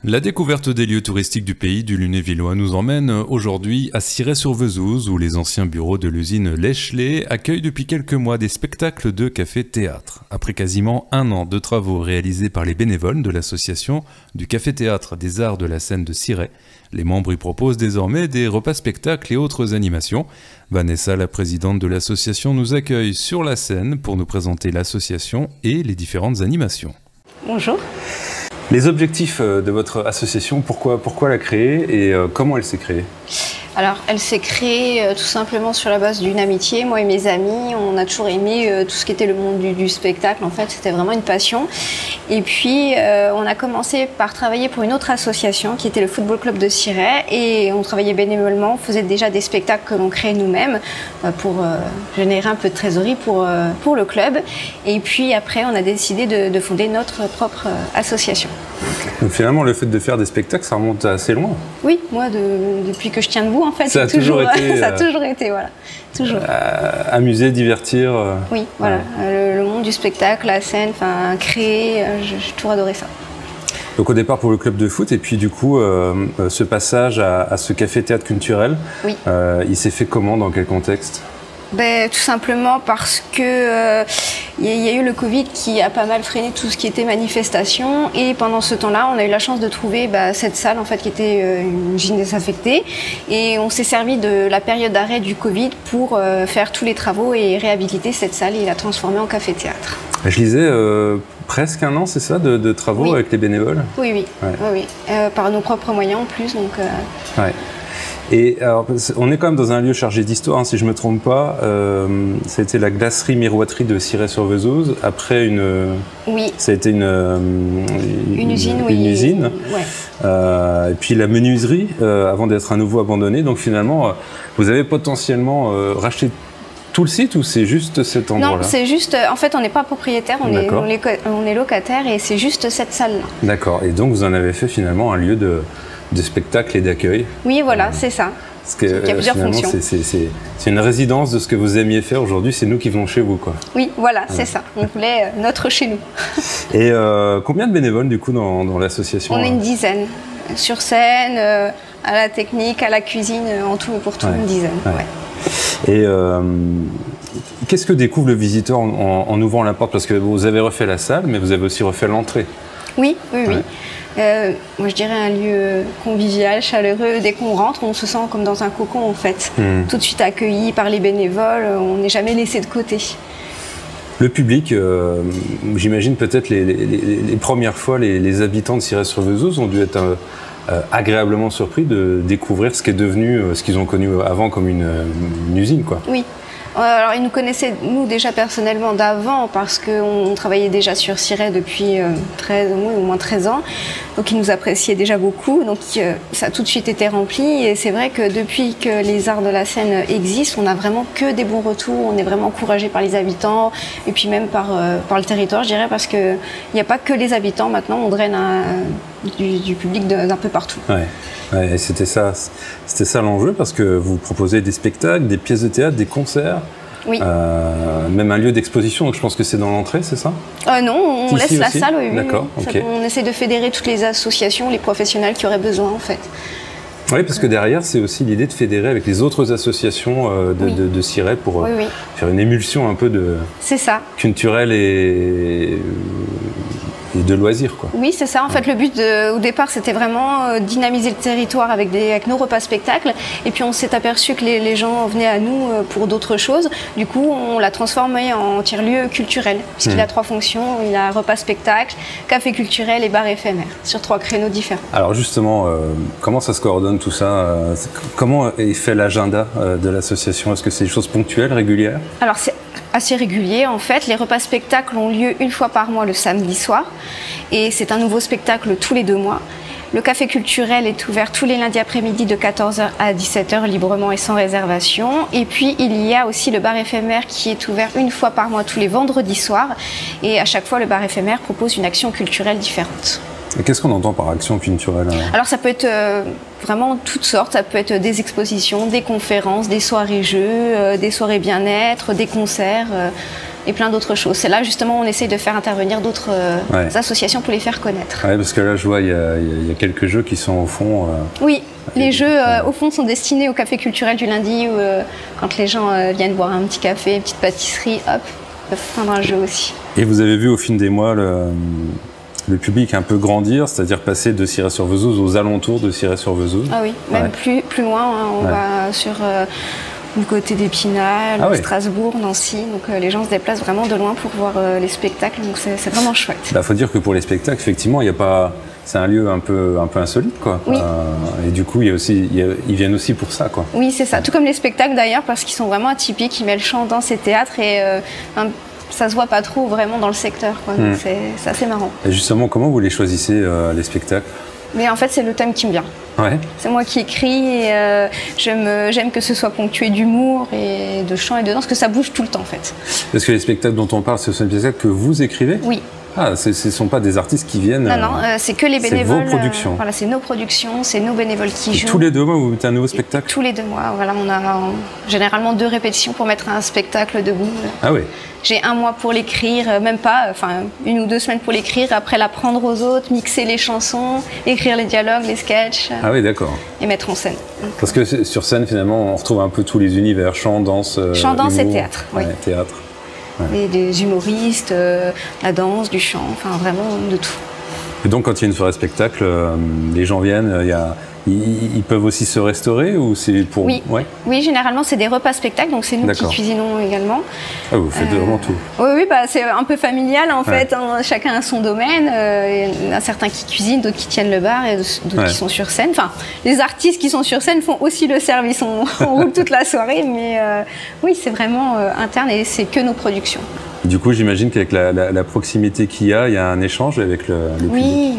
La découverte des lieux touristiques du pays du Lunévillois nous emmène aujourd'hui à Cirey-sur-Vesouse où les anciens bureaux de l'usine Leschley accueillent depuis quelques mois des spectacles de café-théâtre. Après quasiment un an de travaux réalisés par les bénévoles de l'association du café-théâtre des arts de la scène de Cirey, les membres y proposent désormais des repas-spectacles et autres animations. Vanessa, la présidente de l'association, nous accueille sur la scène pour nous présenter l'association et les différentes animations. Bonjour. Les objectifs de votre association, pourquoi la créer et comment elle s'est créée? Alors, elle s'est créée tout simplement sur la base d'une amitié. Moi et mes amis, on a toujours aimé tout ce qui était le monde du spectacle. En fait, c'était vraiment une passion. Et puis, on a commencé par travailler pour une autre association qui était le Football Club de Cirey. Et on travaillait bénévolement, on faisait déjà des spectacles que l'on créait nous-mêmes pour générer un peu de trésorerie pour le club. Et puis après, on a décidé de fonder notre propre association. Donc finalement, le fait de faire des spectacles, ça remonte assez loin. Oui, moi, depuis que je tiens debout, en fait, ça a toujours été, ça a toujours été, voilà. Toujours. Amuser, divertir. Oui, voilà. Ouais. Le monde du spectacle, la scène, enfin, créer, j'ai toujours adoré ça. Donc au départ pour le club de foot, et puis du coup, ce passage à ce café-théâtre culturel, oui. Il s'est fait comment, dans quel contexte? Tout simplement parce que y a eu le Covid qui a pas mal freiné tout ce qui était manifestation, et pendant ce temps-là, on a eu la chance de trouver cette salle en fait qui était une usine désaffectée, et on s'est servi de la période d'arrêt du Covid pour faire tous les travaux et réhabiliter cette salle et la transformer en café-théâtre. Je lisais presque un an, c'est ça, de travaux, oui, avec les bénévoles? Oui, oui, ouais. Oui. Par nos propres moyens en plus. Donc, ouais. Et alors, on est quand même dans un lieu chargé d'histoire, hein, si je ne me trompe pas. Ça a été la glacerie miroiterie de Cirey-sur-Vesouse. Après, oui. Ça a été une usine. Oui. Une usine. Ouais. Et puis la menuiserie, avant d'être à nouveau abandonnée. Donc finalement, vous avez potentiellement racheté tout le site, ou c'est juste cet endroit-là? Non, c'est juste, en fait, on n'est pas propriétaire, on est locataire, et c'est juste cette salle-là. D'accord. Et donc vous en avez fait finalement un lieu de spectacle et d'accueil. Oui, voilà, c'est ça. Parce que il y a plusieurs fonctions. C'est une résidence de ce que vous aimiez faire. Aujourd'hui, c'est nous qui venons chez vous, quoi. Oui, voilà, c'est ça. On voulait notre chez nous. Et combien de bénévoles, du coup, dans l'association? On est une dizaine. Sur scène, à la technique, à la cuisine, en tout et pour tout, une dizaine. Ouais. Ouais. Et qu'est-ce que découvre le visiteur en ouvrant la porte? Parce que vous avez refait la salle, mais vous avez aussi refait l'entrée. Oui, oui, oui. Moi je dirais un lieu convivial, chaleureux. Dès qu'on rentre, on se sent comme dans un cocon en fait. Tout de suite accueilli par les bénévoles, on n'est jamais laissé de côté. Le public, j'imagine peut-être les premières fois, les habitants de Cirey-sur-Vesouse ont dû être agréablement surpris de découvrir ce qui est devenu, ce qu'ils ont connu avant comme une usine, quoi. Oui. Alors, ils nous connaissaient, nous, déjà personnellement d'avant, parce qu'on travaillait déjà sur Cirey depuis au moins 13 ans. Donc, ils nous appréciaient déjà beaucoup. Donc, ça a tout de suite été rempli. Et c'est vrai que depuis que les arts de la scène existent, on n'a vraiment que des bons retours. On est vraiment encouragé par les habitants et puis même par le territoire, je dirais, parce qu'il n'y a pas que les habitants. Maintenant, on draine du public d'un peu partout. Ouais. Ouais, c'était ça l'enjeu, parce que vous proposez des spectacles, des pièces de théâtre, des concerts, oui. Même un lieu d'exposition, donc je pense que c'est dans l'entrée, c'est ça? Non, on laisse la salle, oui. D'accord, okay. On essaie de fédérer toutes les associations, les professionnels qui auraient besoin en fait. Oui, parce que derrière, c'est aussi l'idée de fédérer avec les autres associations de Cirey pour faire une émulsion un peu culturelle et de loisirs, quoi. Oui, c'est ça. En fait, le but au départ, c'était vraiment dynamiser le territoire avec nos repas spectacles. Et puis, on s'est aperçu que les gens venaient à nous pour d'autres choses. Du coup, on l'a transformé en tiers-lieu culturel, puisqu'il a 3 fonctions. Il a repas spectacle, café culturel et bar éphémère, sur 3 créneaux différents. Alors justement, comment ça se coordonne tout ça? Comment est fait l'agenda de l'association? Est-ce que c'est des choses ponctuelles, régulières? Alors, c'est assez régulier en fait. Les repas spectacles ont lieu une fois par mois le samedi soir, et c'est un nouveau spectacle tous les 2 mois. Le café culturel est ouvert tous les lundis après-midi de 14h à 17h librement et sans réservation. Et puis il y a aussi le bar éphémère qui est ouvert une fois par mois tous les vendredis soirs, et à chaque fois le bar éphémère propose une action culturelle différente. Et qu'est-ce qu'on entend par action culturelle? Alors ça peut être vraiment toutes sortes, ça peut être des expositions, des conférences, des soirées jeux, des soirées bien-être, des concerts. et plein d'autres choses. C'est là justement on essaye de faire intervenir d'autres associations pour les faire connaître. Ouais, parce que là je vois il y a quelques jeux qui sont au fond. Oui, les jeux au fond sont destinés au café culturel du lundi où quand les gens viennent boire un petit café, une petite pâtisserie, hop, ils peuvent prendre un jeu aussi. Et vous avez vu au fil des mois le public un peu grandir, c'est-à-dire passer de Cyrès-sur-Vesoul aux alentours de Cyrès-sur-Vesoul. Ah oui, même plus loin, hein, on va sur du côté d'Épinal, Strasbourg, Nancy, donc les gens se déplacent vraiment de loin pour voir les spectacles, donc c'est vraiment chouette. Faut dire que pour les spectacles, effectivement, il y a pas... C'est un lieu un peu insolite, quoi. Oui. Et du coup, ils viennent aussi pour ça, quoi. Oui, c'est ça. Tout comme les spectacles d'ailleurs, parce qu'ils sont vraiment atypiques, ils mêlent chant, danse et théâtre, et ça se voit pas trop vraiment dans le secteur, quoi. Donc c'est assez marrant. Et justement, comment vous les choisissez, les spectacles? Mais en fait, c'est le thème qui me vient. Ouais. C'est moi qui écris, et j'aime que ce soit ponctué d'humour et de chant et de danse, que ça bouge tout le temps, en fait. Parce que les spectacles dont on parle, ce sont des spectacles que vous écrivez? Oui. Ah, ce ne sont pas des artistes qui viennent... Non, c'est que les bénévoles. C'est vos productions. Voilà, c'est nos productions, c'est nos bénévoles qui jouent. Tous les 2 mois, vous mettez un nouveau spectacle? Tous les 2 mois, voilà, on a généralement 2 répétitions pour mettre un spectacle debout. Ah oui. J'ai 1 mois pour l'écrire, même pas, enfin 1 ou 2 semaines pour l'écrire, après l'apprendre aux autres, mixer les chansons, écrire les dialogues, les sketchs. Ah oui, d'accord. Et mettre en scène. Parce que sur scène, finalement, on retrouve un peu tous les univers, chant, danse, chant, danse humour. et théâtre, oui. Ouais, théâtre. Ouais. Et des humoristes, la danse, du chant, enfin vraiment de tout. Et donc quand il y a une soirée spectacle, les gens viennent, ils peuvent aussi se restaurer ou c'est pour... Oui, oui, généralement c'est des repas spectacles, donc c'est nous qui cuisinons également. Ah, vous faites vraiment tout. Oui, c'est un peu familial en fait, hein, chacun a son domaine, il y en a certains qui cuisinent, d'autres qui tiennent le bar et d'autres qui sont sur scène. Enfin, les artistes qui sont sur scène font aussi le service, on roule toute la soirée, mais oui, c'est vraiment interne et c'est que nos productions. Du coup, j'imagine qu'avec la proximité qu'il y a un échange avec le public.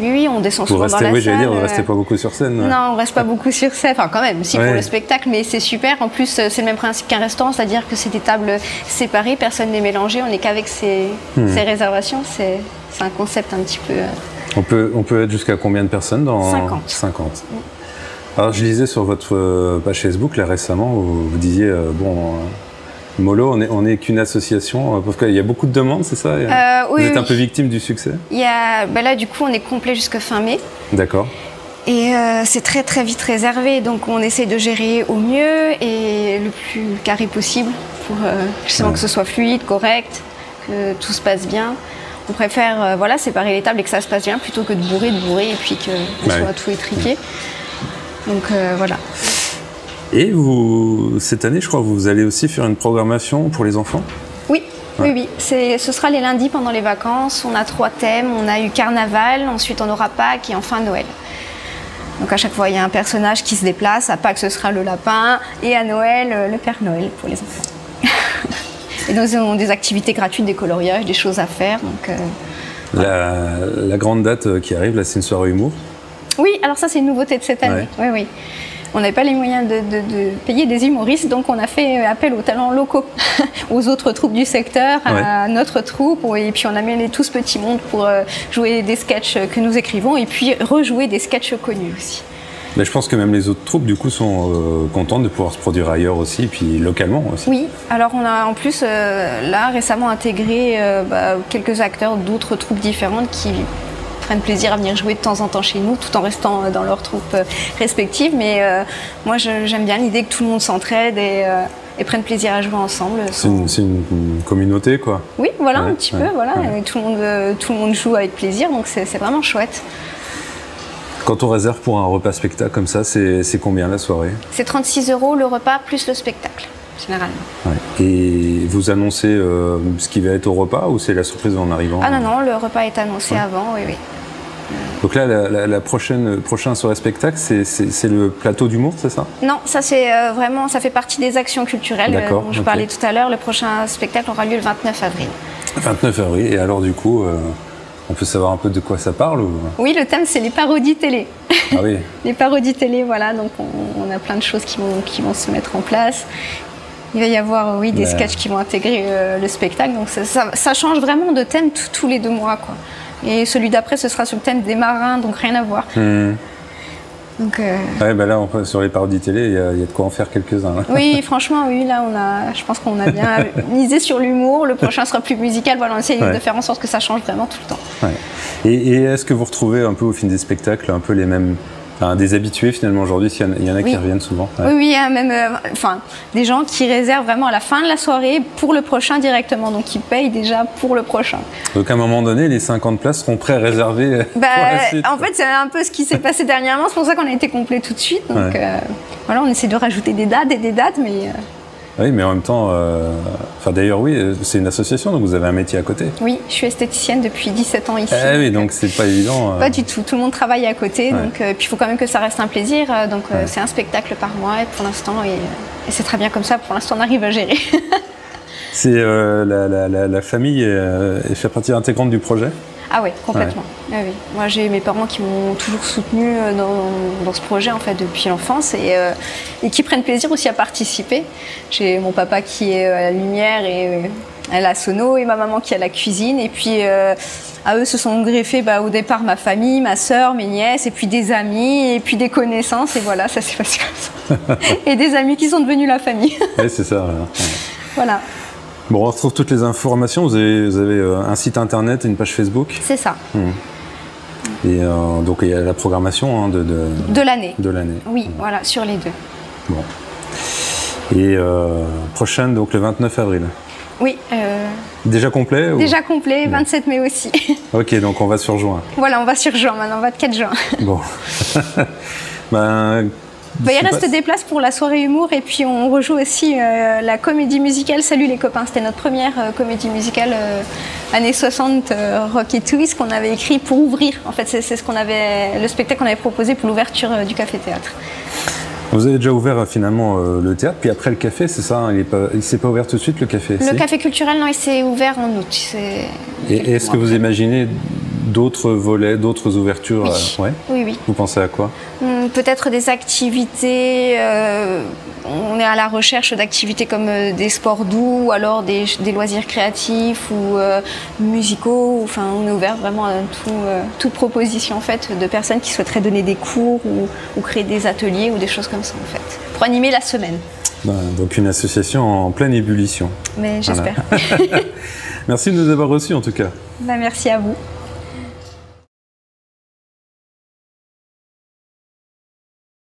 Oui, on descend souvent dans la salle. Oui, j'allais dire, vous ne restez pas beaucoup sur scène. Non, on ne reste pas beaucoup sur scène, enfin quand même, si pour le spectacle, mais c'est super. En plus, c'est le même principe qu'un restaurant, c'est-à-dire que c'est des tables séparées, personne n'est mélangé, on n'est qu'avec ses réservations. C'est un concept un petit peu... On peut être jusqu'à combien de personnes dans 50. Alors, je lisais sur votre page Facebook, là, récemment, où vous disiez, Molo, on n'est qu'une association, parce qu'il y a beaucoup de demandes, c'est ça? Vous êtes un peu victime du succès? Là, du coup, on est complet jusqu'à fin mai. D'accord. Et c'est très très vite réservé, donc on essaie de gérer au mieux et le plus carré possible pour justement que ce soit fluide, correct, que tout se passe bien. On préfère séparer les tables et que ça se passe bien plutôt que de bourrer et puis qu'on soit tout étriqué. Donc voilà. Et vous, cette année, je crois, vous allez aussi faire une programmation pour les enfants? Oui. Ce sera les lundis pendant les vacances. On a 3 thèmes. On a eu Carnaval, ensuite on aura Pâques et enfin Noël. Donc à chaque fois, il y a un personnage qui se déplace. À Pâques, ce sera le lapin et à Noël, le Père Noël pour les enfants. Et nous avons des activités gratuites, des coloriages, des choses à faire. Donc, la grande date qui arrive, là, c'est une soirée humour? Oui, alors ça, c'est une nouveauté de cette année. Oui. On n'avait pas les moyens de payer des humoristes, donc on a fait appel aux talents locaux, aux autres troupes du secteur, à notre troupe, et puis on a mêlé tout ce petit monde pour jouer des sketchs que nous écrivons et puis rejouer des sketchs connus aussi. Mais je pense que même les autres troupes, du coup, sont contentes de pouvoir se produire ailleurs aussi, et puis localement aussi. Oui, alors on a en plus, là, récemment intégré quelques acteurs d'autres troupes différentes qui prennent plaisir à venir jouer de temps en temps chez nous, tout en restant dans leurs troupes respectives. Mais moi, j'aime bien l'idée que tout le monde s'entraide et prenne plaisir à jouer ensemble. C'est une communauté, quoi. Oui, voilà, un petit peu, voilà. Et tout le monde joue avec plaisir, donc c'est vraiment chouette. Quand on réserve pour un repas spectacle comme ça, c'est combien la soirée? C'est 36 € le repas plus le spectacle, généralement. Ouais. Et vous annoncez ce qui va être au repas ou c'est la surprise en arrivant? Ah non, le repas est annoncé avant, oui. Donc là, la prochaine soirée spectacle, c'est le plateau d'humour, c'est ça? Non, ça c'est vraiment, ça fait partie des actions culturelles dont je parlais tout à l'heure. Le prochain spectacle aura lieu le 29 avril. 29 avril, et alors du coup... on peut savoir un peu de quoi ça parle ou... Oui, le thème, c'est les parodies télé. Ah oui. Les parodies télé, voilà. Donc, on a plein de choses qui vont se mettre en place. Il va y avoir, des sketchs qui vont intégrer le spectacle. Donc, ça change vraiment de thème tous les 2 mois, quoi. Et celui d'après, ce sera sur le thème des marins, donc rien à voir. Donc, ouais, bah là, sur les parodies télé, il y a de quoi en faire quelques-uns. Oui, franchement, oui, là, je pense qu'on a bien misé sur l'humour. Le prochain sera plus musical. Voilà, on essaie de faire en sorte que ça change vraiment tout le temps. Ouais. Et est-ce que vous retrouvez un peu au fil des spectacles un peu les mêmes, des habitués finalement aujourd'hui, il y en a qui reviennent souvent? Oui, il y a même des gens qui réservent vraiment à la fin de la soirée pour le prochain directement, donc ils payent déjà pour le prochain. Donc à un moment donné, les 50 places seront prêts à réserver pour la suite. En fait, c'est un peu ce qui s'est passé dernièrement, c'est pour ça qu'on a été complet tout de suite. Donc voilà, on essaie de rajouter des dates et des dates, mais... Oui, mais en même temps, d'ailleurs, oui, c'est une association, donc vous avez un métier à côté. Oui, je suis esthéticienne depuis 17 ans ici. Ah oui, donc c'est pas évident. Pas du tout, tout le monde travaille à côté, donc puis il faut quand même que ça reste un plaisir, donc c'est un spectacle par mois, et pour l'instant, et c'est très bien comme ça, pour l'instant on arrive à gérer. C'est la famille fait partie intégrante du projet? Ah oui, complètement. Ouais. Ah oui. Moi, j'ai mes parents qui m'ont toujours soutenue dans ce projet en fait depuis l'enfance et qui prennent plaisir aussi à participer. J'ai mon papa qui est à la lumière et à la sono et ma maman qui est à la cuisine. Et puis à eux se sont greffés au départ ma famille, ma sœur, mes nièces et puis des amis et puis des connaissances et voilà, ça s'est passé comme ça. Et des amis qui sont devenus la famille. Oui, c'est ça. Voilà. Bon, on retrouve toutes les informations. Vous avez un site internet et une page Facebook. C'est ça. Et donc il y a la programmation de l'année. De l'année. Oui, voilà, sur les deux. Bon. Et prochaine, donc le 29 avril. Oui. Déjà complet Déjà complet, 27 mai aussi. Ok, donc on va sur juin. Voilà, on va sur juin, maintenant on va de 4 juin. Bon. Il reste des places pour la soirée humour et puis on rejoue aussi la comédie musicale Salut les copains. C'était notre première comédie musicale années 60 rock et twist qu'on avait écrit pour ouvrir. En fait, c'est le spectacle qu'on avait proposé pour l'ouverture du Café Théâtre. Vous avez déjà ouvert finalement le théâtre, puis après le café, c'est ça? Il ne s'est pas ouvert tout de suite le café? Le café culturel, non, il s'est ouvert en août. Et est-ce que vous imaginez d'autres volets, d'autres ouvertures? Oui. Oui. Vous pensez à quoi? Peut-être des activités, on est à la recherche d'activités comme des sports doux, ou alors des loisirs créatifs ou musicaux. Enfin, on est ouvert vraiment à toute proposition en fait, de personnes qui souhaiteraient donner des cours ou créer des ateliers ou des choses comme ça en fait, pour animer la semaine. Donc une association en pleine ébullition. Mais j'espère. Merci de nous avoir reçus en tout cas. Merci à vous.